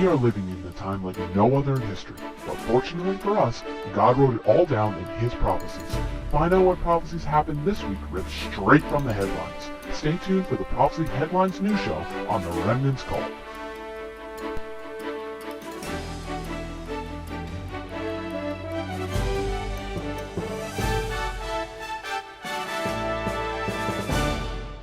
We are living in a time like no other in history, but fortunately for us, God wrote it all down in His prophecies. Find out what prophecies happened this week ripped straight from the headlines. Stay tuned for the Prophecy Headlines News Show on the Remnant's Call.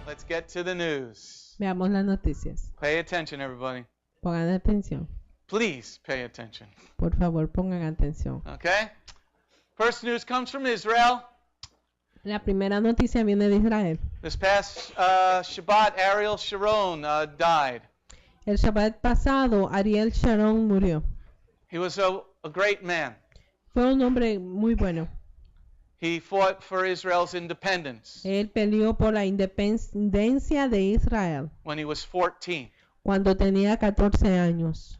Let's get to the news. Veamos las noticias. Pay attention, everybody. Pongan atención. Please pay attention. Por favor, pongan atención. Okay? First news comes from Israel. La primera noticia viene de Israel. This past Shabbat, Ariel Sharon died. El Shabbat pasado, Ariel Sharon murió. He was a great man. Fue un hombre muy bueno. He fought for Israel's independence Él peleó por la independencia de Israel when he was 14. cuando tenía 14 años.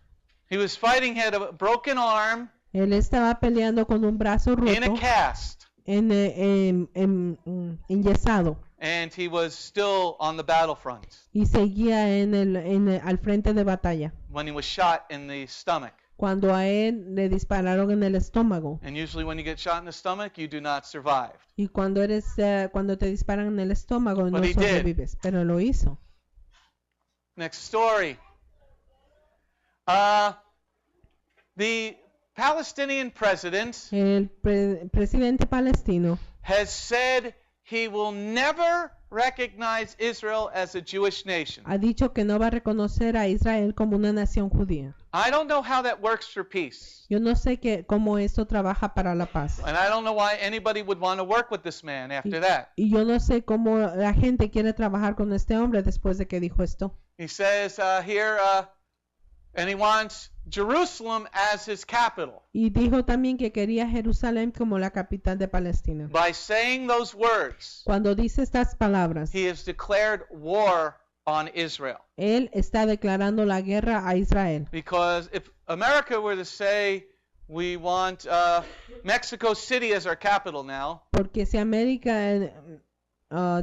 He was fighting, he had a broken arm Él estaba peleando con un brazo in a roto, cast, enyesado, and he was still on the battlefront y seguía al frente de batalla. when he was shot in the stomach. Cuando a él le dispararon en el estómago. And usually when you get shot in the stomach, you do not survive. Y cuando te disparan en el estómago no But he did. sobrevives, pero lo hizo. Next story. The Palestinian president El presidente palestino has said he will never recognize Israel as a Jewish nation. ha dicho que no va a reconocer a Israel como una nación judía. I don't know how that works for peace. Yo no sé cómo esto trabaja para la paz. And I don't know why anybody would want to work with this man after that. Y yo no sé cómo la gente quiere trabajar con este hombre después de que dijo esto. He says here, and he wants Jerusalem as his capital. Y dijo también que quería Jerusalén como la capital de Palestina. By saying those words, Cuando dice estas palabras, he has declared war on Israel. él está declarando la guerra a Israel. Because if America were to say, we want Mexico City as our capital now, Porque si América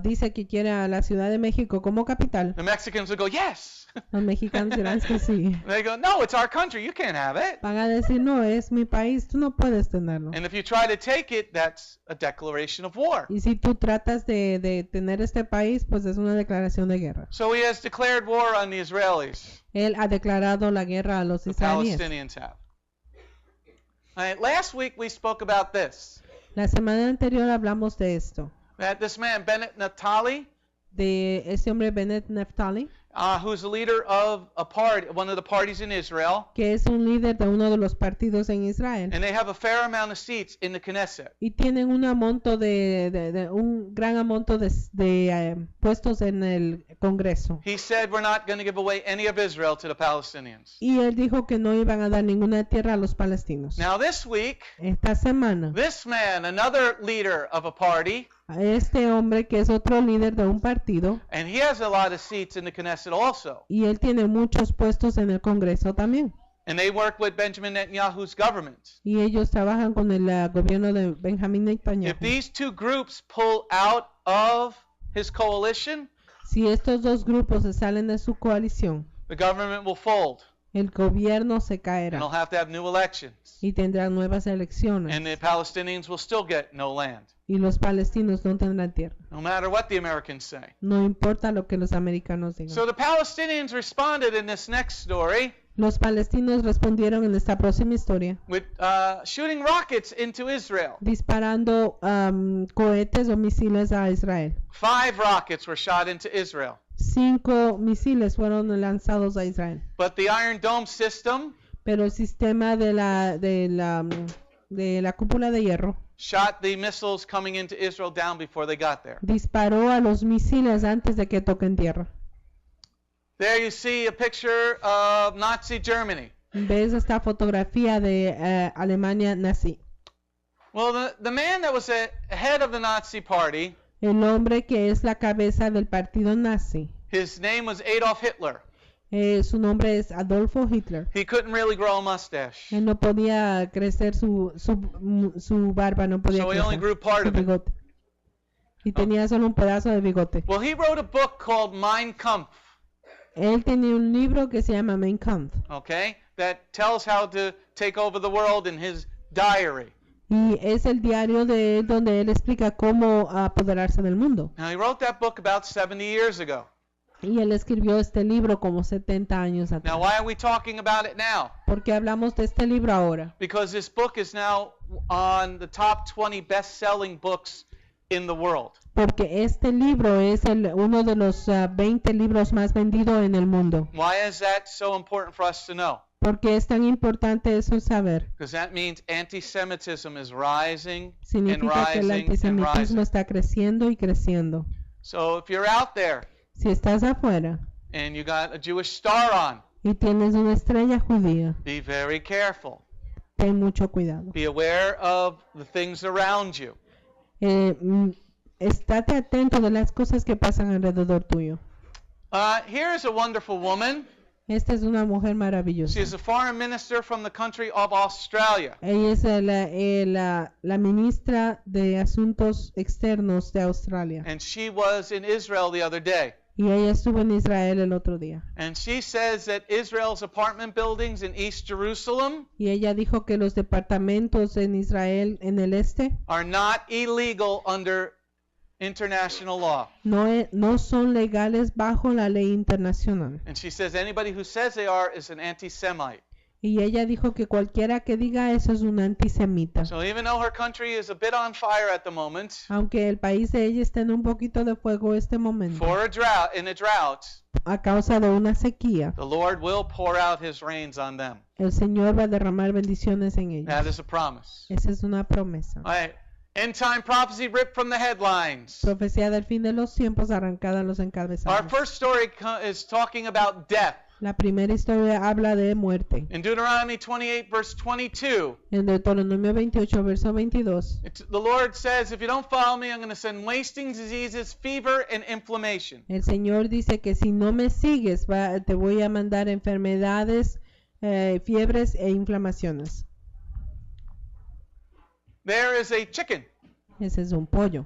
dice que quiere a la Ciudad de México como capital, the Mexicans would go, yes. los mexicanos dirán que sí. They go, no, it's our country. You can't have it. Van a decir, no, es mi país, tú no puedes tenerlo. And if you try to take it, that's a declaration of war. Y si tú tratas de tener este país, pues es una declaración de guerra. So he has declared war on the Israelis. Él ha declarado la guerra a los The israelíes. Palestinians have. All right, last week we spoke about this. La semana anterior hablamos de esto, That this man, Bennett Naphtali, de este hombre Bennett Naphtali, who's the leader of a party, one of the parties in Israel, que es un líder de uno de los partidos en Israel. and they have a fair amount of seats in the Knesset. Y tienen un gran amonto de puestos en el Congreso. He said we're not going to give away any of Israel to the Palestinians. Y él dijo que no iban a dar ninguna tierra a los palestinos. Now this week, Esta semana, this man, another leader of a party, este hombre que es otro líder de un partido, and he has a lot of seats in the Knesset also, y él tiene muchos puestos en el Congreso también. and they work with Benjamin Netanyahu's government. Y ellos trabajan con el gobierno de Benjamín Netanyahu. If these two groups pull out of his coalition, Si estos dos grupos se salen de su coalición, the government will fold, el gobierno se and caerá they'll have to have new elections, y tendrán nuevas elecciones. and the Palestinians will still get no land, Y los palestinos no tendrán tierra. no matter what the Americans say. No importa lo que los americanos digan. So the Palestinians responded in this next story Los palestinos respondieron en esta próxima historia with shooting rockets into Israel. disparando cohetes o misiles a Israel. 5 rockets were shot into Israel. 5 misiles fueron lanzados a Israel. But the Iron Dome system Pero el sistema de la cúpula de hierro shot the missiles coming into Israel down before they got there. disparó a los misiles antes de que toquen tierra. There you see a picture of Nazi Germany. ¿Ves esta fotografía de Alemania nazi? Well, the man that was head of the Nazi party, El hombre que es la cabeza del partido nazi, his name was Adolf Hitler. su nombre es Adolfo Hitler. He couldn't really grow a mustache. Él no podía crecer su barba, no podía So he only crecer grew part su of it. bigote. Y tenía solo un pedazo de bigote. Well, he wrote a book called Mein Kampf. Él tenía un libro que se llama Mein Kampf. Okay? that tells how to take over the world in his diary. Y es el diario de él donde él explica cómo apoderarse del mundo. Now, he wrote that book about 70 years ago. Y él escribió este libro como 70 años Now, atrás. why are we talking about it now? ¿Por qué hablamos de este libro ahora? Because this book is now on the top 20 best-selling books in the world. Porque este libro es uno de los 20 libros más vendidos en el mundo. Why is that so important for us to know? ¿Por qué es tan importante eso saber? Because that means anti-Semitism is rising and Significa que el rising and antisemitismo rising. está creciendo y creciendo. So if you're out there Si estás afuera and you got a Jewish star on, y tienes una estrella judía, be very careful. ten mucho cuidado. Be aware of the things around you. Estate atento de las cosas que pasan alrededor tuyo. Here is a wonderful woman. Esta es una mujer maravillosa. She is a foreign minister from the country of Australia. Ella es la ministra de Asuntos Externos de Australia. And she was in Israel the other day. Y ella estuvo en Israel el otro día. And she says that Israel's apartment buildings in East Jerusalem Y ella dijo que los departamentos en Israel en el este are not illegal under international law. no son legales bajo la ley internacional. And she says anybody who says they are is an anti-Semite. Y ella dijo que cualquiera que diga eso es un antisemita. So even though her country is a bit on fire at the moment, Aunque el país de ella está en un poquito de fuego este momento, for a drought, a causa de una sequía, the Lord will pour out his rains on them. el Señor va a derramar bendiciones en That ellos. is a promise. Esa es una promesa. All right. End time prophecy ripped from the headlines. Profecía del fin de los tiempos arrancada en los Our encabezados. first story is talking about death. La primera historia habla de muerte. In Deuteronomy 28 verse 22, En Deuteronomio 28, verso 22, the Lord says, if you don't follow me, I'm going to send wasting diseases, fever, and inflammation. el Señor dice que si no me sigues, te voy a mandar enfermedades, fiebres e inflamaciones. There is a chicken. Ese es un pollo.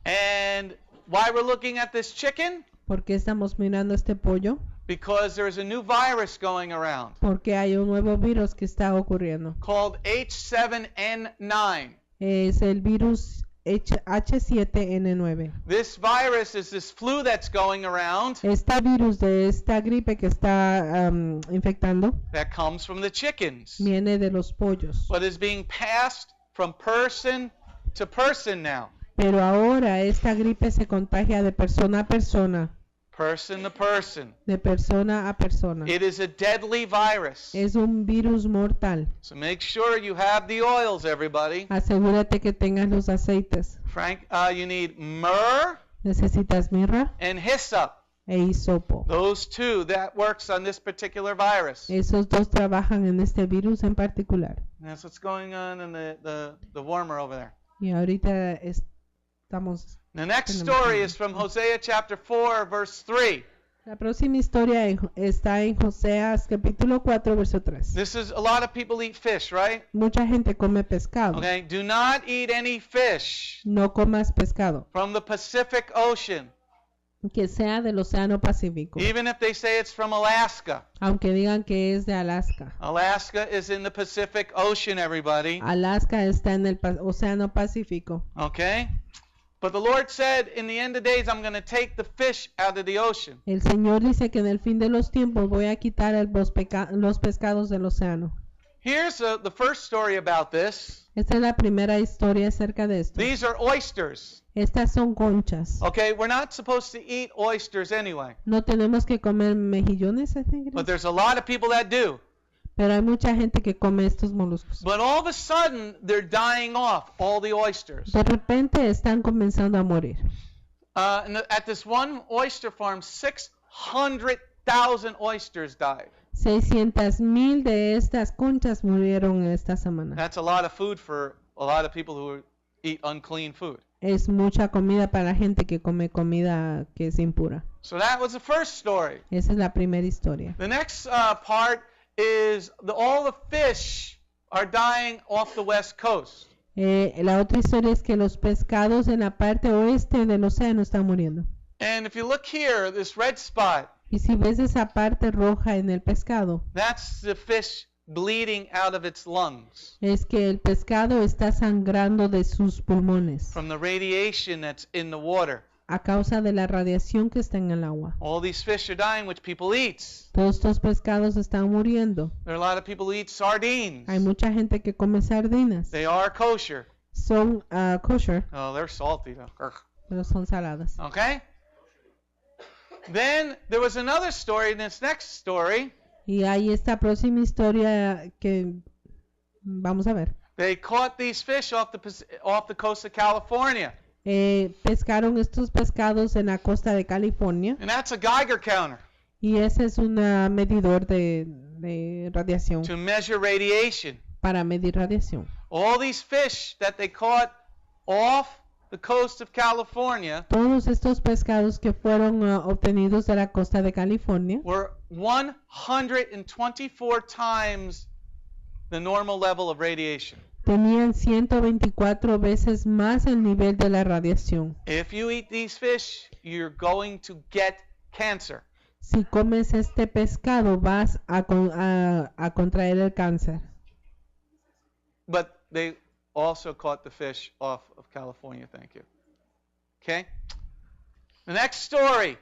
And why we're looking at this chicken? ¿Por qué estamos mirando este pollo? Because there's a new virus going around Porque hay un nuevo virus que está ocurriendo. called H7N9. Es el virus H7N9. This virus is this flu that's going around Este virus de esta gripe que está infectando that comes from the chickens, viene de los pollos. but is being passed from person to person now. Pero ahora esta gripe se contagia de persona a persona, Person to person. de persona a persona. It is a deadly virus. Es un virus mortal. So make sure you have the oils, everybody. Asegúrate que tengas los aceites. Frank, you need myrrh Necesitas mirra and hyssop. e hisopo. Those two, that works on this particular virus. Esos dos trabajan en este virus en particular. And that's what's going on in the warmer over there. Y ahorita estamos... The next story is from Hosea chapter 4, verse 3. La próxima historia está en Joseas capítulo 4, verso 3. This is, a lot of people eat fish, right? Mucha gente come pescado. Okay, do not eat any fish No comas pescado, from the Pacific Ocean, que sea del Océano Pacífico, even if they say it's from Alaska. aunque digan que es de Alaska. Alaska is in the Pacific Ocean, everybody. Alaska está en el Océano Pacífico. Okay? But the Lord said, in the end of days, I'm going to take the fish out of the ocean. El Señor dice que en el fin de los tiempos voy a quitar los pescados del océano. Here's the first story about this. Esta es la primera historia acerca de esto. These are oysters. Estas son conchas. Okay, we're not supposed to eat oysters anyway. No tenemos que comer mejillones, I think it But is. there's a lot of people that do. Pero hay mucha gente que come estos moluscos. But all of a sudden, they're dying off, all the oysters. De repente están comenzando a morir. At this one oyster farm, 600,000 oysters died. 600,000 de estas conchas murieron esta semana. That's a lot of food for a lot of people who eat unclean food. Es mucha comida para la gente que come comida que es impura. So that was the first story. Esa es la primera historia. The next part is all the fish are dying off the west coast. La otra historia es que los pescados en la parte oeste del océano están muriendo. And if you look here, this red spot, Y si ves esa parte roja en el pescado, that's the fish bleeding out of its lungs es que el pescado está sangrando de sus pulmones from the radiation that's in the water. a causa de la radiación que está en el agua. All these fish are dying, which people eat. Todos estos pescados están muriendo. There are a lot of people who eat sardines. Hay mucha gente que come sardinas. They are kosher. Son kosher, Oh, they're salty though. pero son saladas. Okay? Then there was another story in this next story. Y hay esta próxima historia que vamos a ver. They caught these fish off the coast of California. Pescaron estos pescados en la costa de California And that's a Geiger counter y ese es un medidor de radiación to measure radiation. para medir radiación. All these fish that they caught off the coast of California Todos estos pescados que fueron obtenidos de la costa de California were 124 times the normal level of radiation. tenían 124 veces más el nivel de la radiación. If you eat these fish, you're going to get cancer. Si comes este pescado vas a contraer el cáncer. But they also caught the fish off of California, thank you. Okay? The next story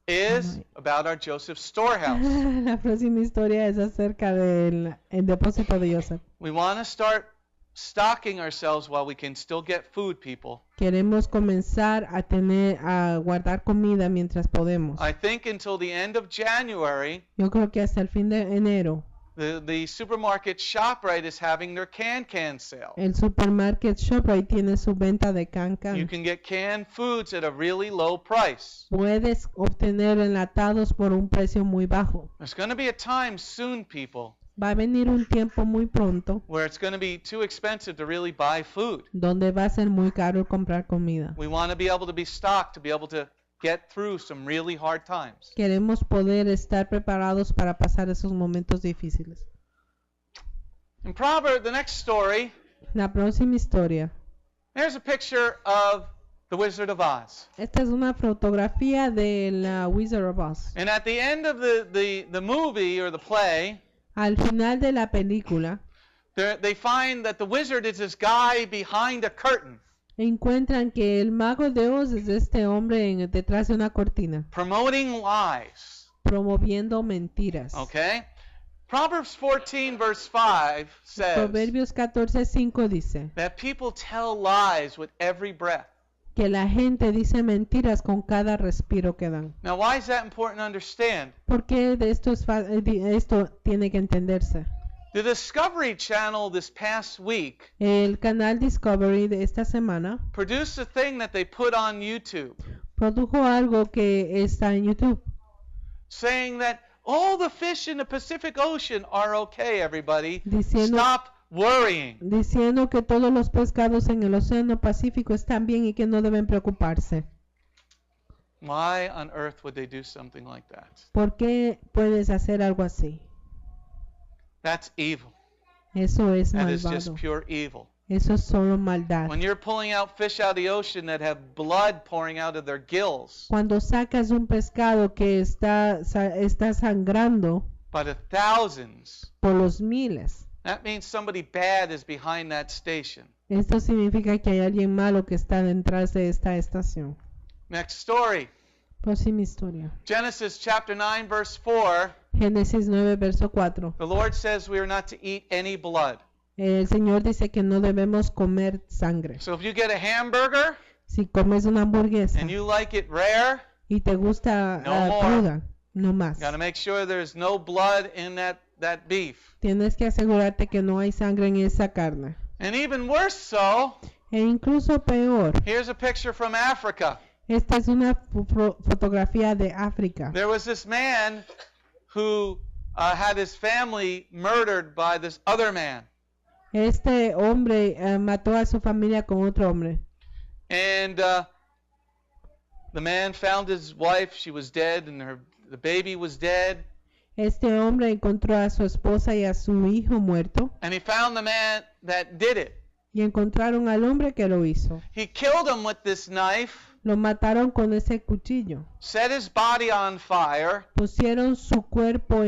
is about our Joseph storehouse. La próxima historia es acerca del el depósito de Joseph. We want to start stocking ourselves while we can still get food, people. Queremos comenzar a guardar comida mientras podemos. I think until the end of January, Yo creo que hasta el fin de enero the supermarket ShopRite is having their can sale. el supermarket ShopRite tiene su venta de can. You can get canned foods at a really low price. Puedes obtener enlatados por un precio muy bajo. There's going to be a time soon, people, Va a venir un tiempo muy pronto where it's going to be too expensive to really buy food. donde va a ser muy caro comprar comida. We want to be able to be stocked to be able to get through some really hard times. Queremos poder estar preparados para pasar esos momentos difíciles. In Proverbs, the next story, La próxima historia. there's a picture of the Wizard of Oz. Esta es una fotografía de la Wizard of Oz. And at the end of the movie or the play, Al final de la película they find that the wizard is this guy behind a curtain encuentran que el mago de Oz es este hombre detrás de una cortina promoting lies. promoviendo mentiras. Okay? Proverbs 14 verse 5 says Proverbios 14:5 dice that people tell lies with every breath. que la gente dice mentiras con cada respiro que dan. Now, why is that important to understand? ¿Por qué de esto esto tiene que entenderse? The Discovery Channel this past week El canal Discovery de esta semana produced a thing that they put on YouTube produjo algo que está en YouTube saying that all the fish in the Pacific Ocean are okay, everybody. Diciendo- Stop worrying. diciendo que todos los pescados en el Océano Pacífico están bien y que no deben preocuparse. Why on earth would they do something like that? ¿Por qué puedes hacer algo así? That's evil. Eso es That is malvado. just pure evil. Eso es solo maldad. When you're pulling out fish out of the ocean that have blood pouring out of their gills Cuando sacas un pescado que está sangrando by the thousands, por los miles, that means somebody bad is behind that station. esto significa que hay alguien malo que está detrás de esta estación. Next story. Próxima historia. Genesis chapter 9 verse 4. Génesis 9, verso 4. The Lord says we are not to eat any blood. El Señor dice que no debemos comer sangre. So if you get a hamburger Si comes una hamburguesa and you like it rare, y te gusta No more. cruda, no más. you got to make sure there's no blood in that beef. Tienes que asegurarte que no hay sangre en esa carne. And even worse so, E incluso peor, here's a picture from Africa. esta es una fotografía de África. There was this man who had his family murdered by this other man. Este hombre mató a su familia con otro hombre. And the man found his wife. She was dead, and the baby was dead. Este hombre encontró a su esposa y a su hijo muerto And he found the man that did it. y encontraron al hombre que lo hizo. He killed him with this knife, Lo mataron con ese cuchillo. set his body on fire, Pusieron su cuerpo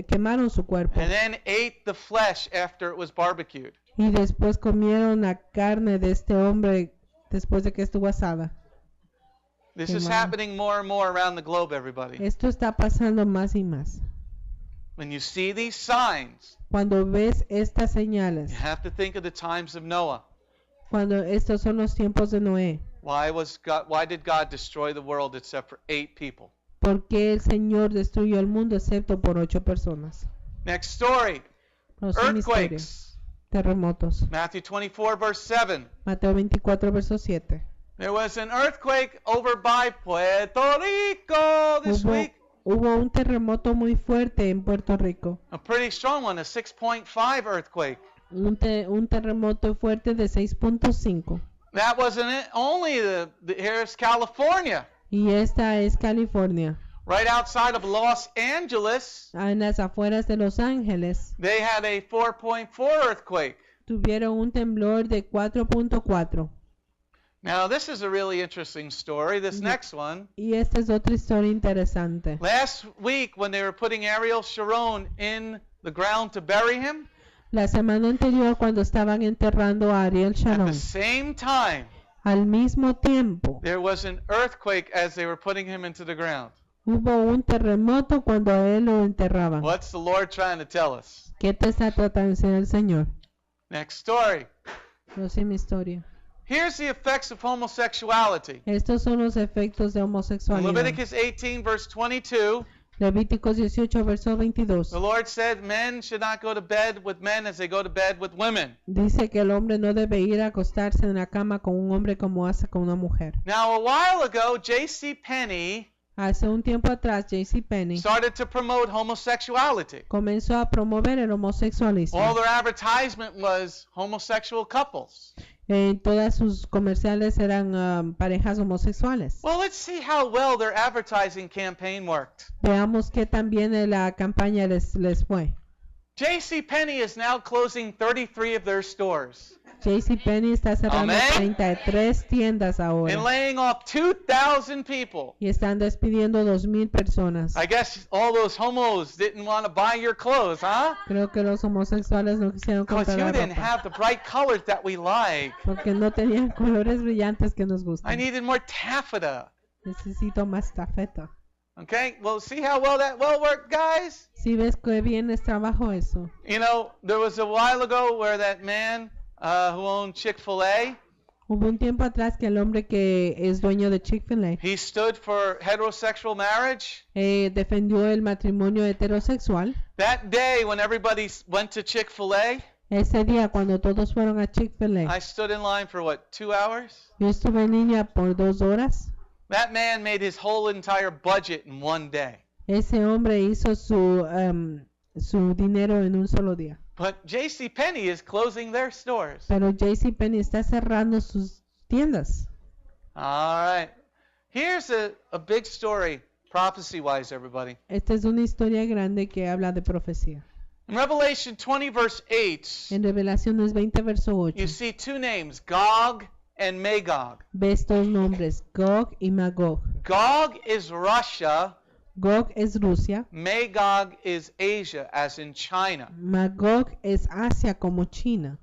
quemaron su cuerpo. and then ate the flesh after it was barbecued. Y después comieron la carne de este hombre después de que estuvo asada. This is Quemado. happening more and more around the globe, everybody. Esto está pasando más y más. When you see these signs, Cuando ves estas señales, you have to think of the times of Noah. cuando estos son los tiempos de Noé, Why did God destroy the world except for 8 people? ¿por qué el Señor destruyó el mundo excepto por 8 personas? Next story. Próxima historia. Earthquakes. Terremotos. Matthew 24, verse 7. Mateo 24, verso 7. There was an earthquake over by Puerto Rico this week. Hubo un terremoto muy fuerte en Puerto Rico. A pretty strong one, a 6.5 earthquake. Un terremoto fuerte de 6.5. That wasn't it. Only here's California. Y esta es California. Right outside of Los Angeles, En las afueras de Los Ángeles they had a 4.4 earthquake. tuvieron un temblor de 4.4. Now, this is a really interesting story, this next one. Y esta es otra historia interesante. Last week, when they were putting Ariel Sharon in the ground to bury him, La semana anterior, cuando estaban enterrando a Ariel at Sharon, the same time, al mismo tiempo there was an earthquake as they were putting him into the ground. hubo un terremoto cuando a él lo enterraban. What's the Lord trying to tell us? ¿Qué te está tratando de decir el Señor? Next story. Próxima historia. Here's the effects of homosexuality. Estos son los efectos de In homosexualidad. Leviticus 18, verse 22, Levíticos 18, verso 22. the Lord said men should not go to bed with men as they go to bed with women. Dice que el hombre no debe ir a acostarse en la cama con un hombre como hace con una mujer. Now, a while ago, J.C. Penney Hace un tiempo atrás, JCPenney started to promote homosexuality. comenzó a promover el homosexualismo. All their advertisement was homosexual couples. Todas sus comerciales eran parejas homosexuales. Well, let's see how well their advertising campaign worked. Veamos qué también la campaña les fue. J.C. Penney is now closing 33 of their stores JCPenney está cerrando Amén. 33 tiendas and ahora laying off 2,000 people. y están despidiendo 2,000 personas. I guess all those homos didn't want to buy your clothes, huh? Creo que los homosexuales no quisieron Because comprar you la didn't ropa have the bright colors that we like. porque no tenían colores brillantes que nos I gustan. needed more taffeta. Necesito más tafeta. Okay, well, see how well that worked, guys? Si ves que bien es trabajo eso. You know, there was a while ago where that man who owned Chick-fil-A, Hubo un tiempo atrás que el hombre que es dueño de Chick-fil-A he stood for heterosexual marriage. defendió el matrimonio heterosexual. That day when everybody went to Chick-fil-A, Ese día cuando todos fueron a Chick-fil-A, I stood in line for what, 2 hours? yo estuve en línea por 2 horas. That man made his whole entire budget in one day. Ese hombre hizo su dinero en un solo día. But J.C. Penney is closing their stores. Pero JCPenney está cerrando sus tiendas. All right. Here's a big story, prophecy-wise, everybody. Esta es una historia grande que habla de profecía. In Revelation 20, verse 8, En Revelaciones 20, verso 8, you see 2 names, Gog and Magog. ves 2 nombres, Gog y Magog. Gog is Russia. Gog es Rusia, Magog is Asia, as in China. Magog es Asia como China.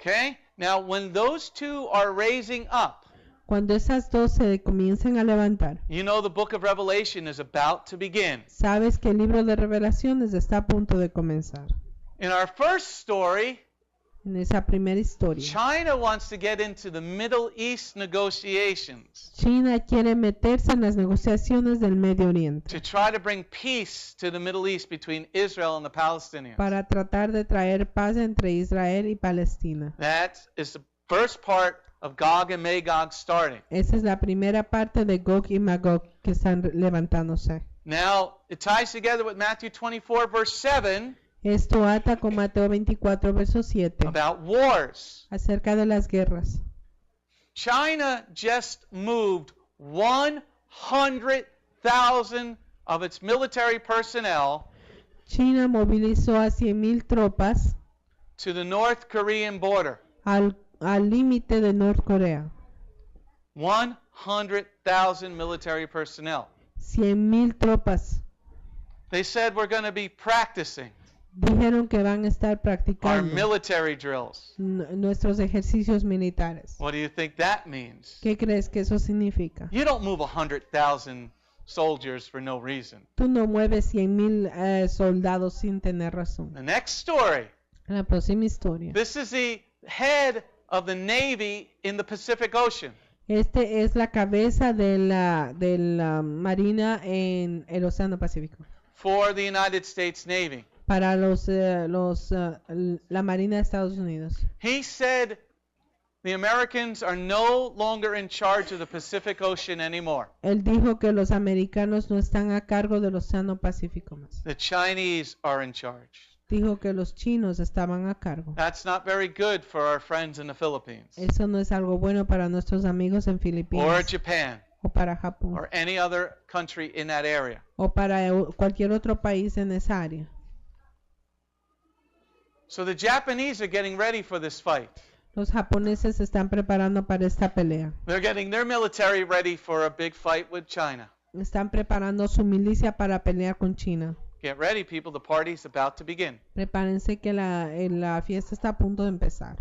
Okay? Now, when those 2 are raising up, Cuando esas 2 se comienzan a levantar, you know the book of Revelation is about to begin. sabes que el libro de Revelaciones está a punto de comenzar. In our first story, En esa primera historia, China wants to get into the Middle East negotiations China quiere meterse en las negociaciones del Medio Oriente to try to bring peace to the Middle East between Israel and the Palestinians. para tratar de traer paz entre Israel y Palestina. That is the first part of Gog and Magog starting. Esa es la primera parte de Gog y Magog que están levantándose. Now, it ties together with Matthew 24, verse 7, Esto ata con Mateo 24, verso 7, about wars. acerca de las guerras. China just moved 100,000 of its military personnel China movilizó a 100,000 tropas to the North Korean border. al límite de Norcorea. 100,000 military personnel. 100,000 tropas. They said we're going to be practicing Dijeron que van a estar our practicando military drills. nuestros ejercicios militares. What do you think that means? ¿Qué crees que eso significa? You don't move 100,000 soldiers for no reason. Tú no mueves 100,000 soldados sin tener razón. The next story. La próxima historia. This is the head of the Navy in the Pacific Ocean. Este es la cabeza de la Marina en el Océano Pacífico. For the United States Navy. Para la Marina de Estados Unidos. He said the Americans are no longer in charge of the Pacific Ocean anymore. Él dijo que los americanos no están a cargo del Océano Pacífico más. The Chinese are in charge. Dijo que los chinos estaban a cargo. That's not very good for our friends in the Philippines. Eso no es algo bueno para nuestros amigos en Or Filipinas Japan. o para Japón Or any other country in that area. o para cualquier otro país en esa área. So the Japanese are getting ready for this fight. Los japoneses se están preparando para esta pelea. They're getting their military ready for a big fight with China. Están preparando su milicia para pelear con China. Get ready, people. The party's about to begin. Prepárense que la fiesta está a punto de empezar.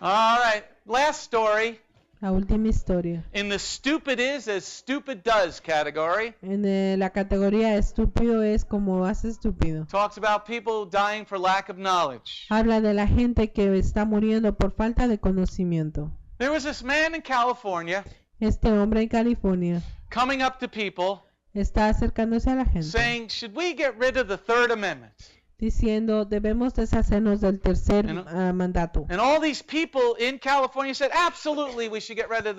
All right. Last story La última historia. in the stupid is as stupid does category. En la categoría estúpido es como hace estúpido. Talks about people dying for lack of knowledge. Habla de la gente que está muriendo por falta de conocimiento. There was this man in California Este hombre en California coming up to people está acercándose a la gente saying, should we get rid of the Third Amendment? diciendo debemos deshacernos del tercer mandato. And all these people in California said, absolutely, we should get rid of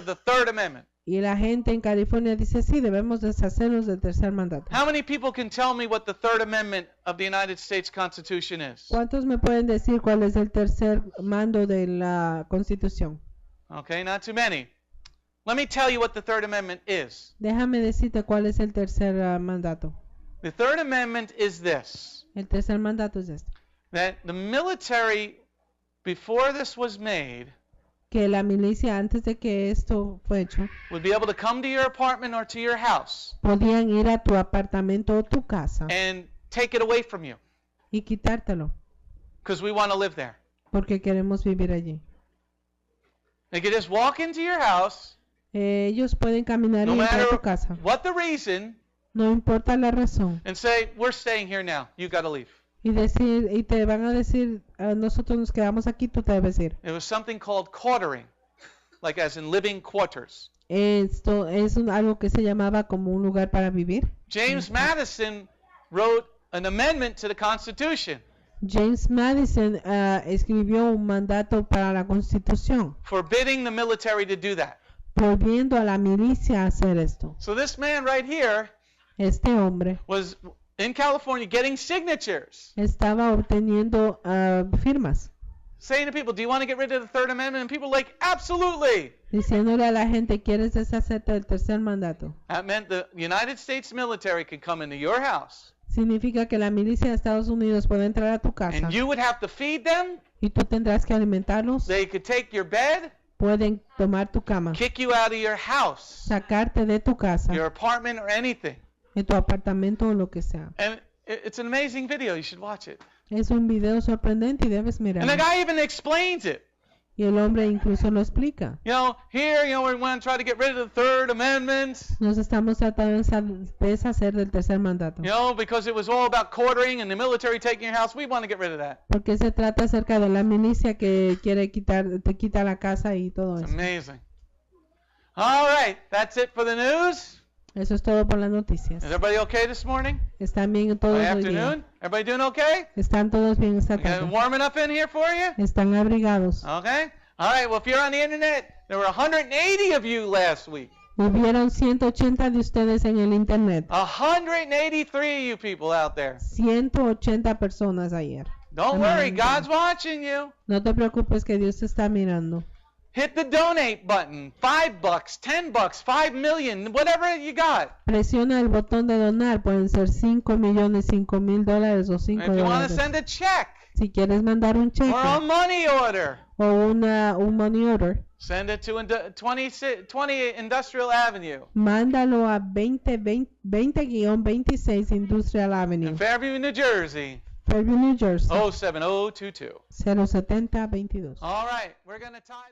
the Third Amendment. Y la gente en California dice sí, debemos deshacernos del tercer mandato. How many people can tell me what the Third Amendment of the United States Constitution is? ¿Cuántos me pueden decir cuál es el tercer mando de la Constitución? Okay, not too many. Let me tell you what the Third Amendment is. Déjame decirte cuál es el tercer mandato. The Third Amendment is this, El tercer mandato es este. that the military, before this was made, Que la milicia antes de que esto fue hecho, would be able to come to your apartment or to your house podían ir a tu apartamento o tu casa and take it away from you y quitártelo because we want to live there. porque queremos vivir allí. They could just walk into your house, Ellos pueden caminar no y entrar a matter tu casa, what the reason, no importa la razón, and say, we're staying here now. You got to leave. y te van a decir, nosotros nos quedamos aquí, tú te debes ir. It was something called quartering, like as in living quarters. Esto es algo que se llamaba como un lugar para vivir. James Madison wrote an amendment to the Constitution James Madison escribió un mandato para la Constitución, forbidding the military to do that. prohibiendo a la milicia hacer esto. So this man right here Este hombre was in California getting signatures, estaba obteniendo firmas, saying to people, do you want to get rid of the Third Amendment? And people were like, absolutely. diciéndole a la gente, ¿quieres deshacerte del tercer mandato? That meant the United States military could come into your house, Significa que la milicia de Estados Unidos puede entrar a tu casa and you would have to feed them. y tú tendrás que alimentarlos. They could take your bed, Pueden tomar tu cama, kick you out of your house, sacarte de tu casa, your apartment, or anything. de tu apartamento o lo que sea. And it's an amazing video. You should watch it. Es un video sorprendente y debes And the mirarlo. guy even explains it. Y el hombre incluso lo explica. Here, we want to try to get rid of the Third Amendment, Nos estamos tratando de deshacer del tercer mandato. because it was all about quartering and the military taking your house. We want to get rid of that. Porque se trata acerca de la milicia que quiere te quita la casa y todo It's eso. amazing. All right, that's it for the news. Eso es todo por las noticias. Is everybody okay this morning? ¿Están bien todos Good hoy día? afternoon. Everybody doing okay? ¿Están todos bien esta We got it tarde? warming up in here for you? ¿Están abrigados? Okay. All right, well, if you're on the internet, there were 180 of you last week. Hubieron 180 de ustedes en el internet. 183 of you people out there. 180 personas ayer. Don't worry, God's watching you. No te preocupes que Dios te está mirando. Hit the donate button. $5, $10, $5 million, whatever you got. Presiona el botón de donar. Pueden ser 5 millones, $5,000 o 5 If you want to dólares. send a check Si quieres mandar un cheque or a money order, o un money order, Send it to 20 Industrial Avenue Mándalo a 20-26 Industrial Avenue, in Fairview, New Jersey, Fairview, New Jersey, 07022. 07022. All right, we're going to tie